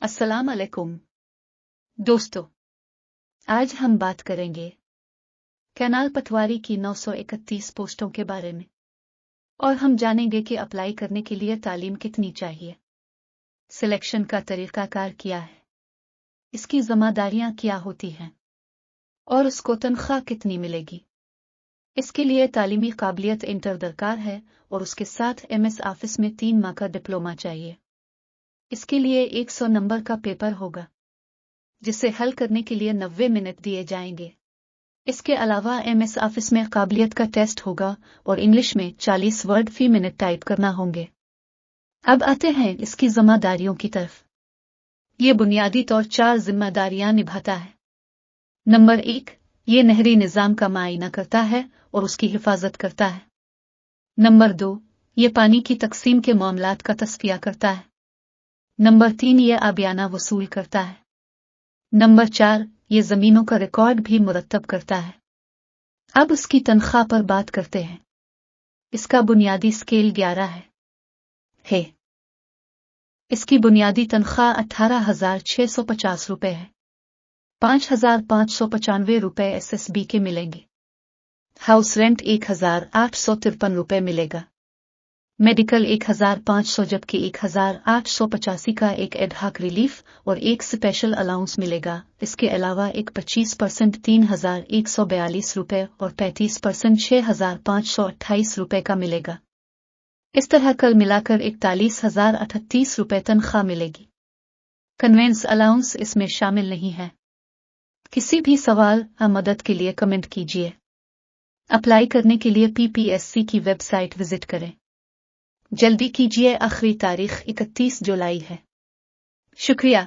अस्सलाम अलैकुम दोस्तों, आज हम बात करेंगे कैनाल पटवारी की 931 पोस्टों के बारे में और हम जानेंगे कि अप्लाई करने के लिए तालीम कितनी चाहिए, सिलेक्शन का तरीकाकार क्या है, इसकी जिम्मेदारियां क्या होती हैं और उसको तनख्वाह कितनी मिलेगी। इसके लिए तालीमी काबिलियत इंटर दरकार है और उसके साथ MS ऑफिस में 3 माह का डिप्लोमा चाहिए। इसके लिए 100 नंबर का पेपर होगा जिसे हल करने के लिए 90 मिनट दिए जाएंगे। इसके अलावा MS ऑफिस में काबिलियत का टेस्ट होगा और इंग्लिश में 40 वर्ड फी मिनट टाइप करना होंगे। अब आते हैं इसकी जिम्मेदारियों की तरफ। ये बुनियादी तौर 4 जिम्मेदारियां निभाता है। नंबर 1, ये नहरी निज़ाम का मुआयना करता है और उसकी हिफाजत करता है। नंबर 2, ये पानी की तकसीम के मामलात का तस्फिया करता है। नंबर 3, ये आबियाना वसूल करता है। नंबर 4, ये जमीनों का रिकॉर्ड भी मुरतब करता है। अब उसकी तनख्वाह पर बात करते हैं। इसका बुनियादी स्केल 11 है। इसकी बुनियादी तनख्वाह 18,650 रुपए है। 5,595 रुपए SSB के मिलेंगे। हाउस रेंट 1,853 रुपए मिलेगा। मेडिकल 1,500 जबकि 1,885 का एक एडहॉक रिलीफ और एक स्पेशल अलाउंस मिलेगा। इसके अलावा एक 25% 3,142 रुपए और 35% 6,528 रुपए का मिलेगा। इस तरह कल मिलाकर 41,038 रुपए तनख्वाह मिलेगी। कन्वेंस अलाउंस इसमें शामिल नहीं है। किसी भी सवाल या मदद के लिए कमेंट कीजिए। अप्लाई करने के लिए PPSC की वेबसाइट विजिट करें। जल्दी कीजिए, आखिरी तारीख 31 जुलाई है। शुक्रिया।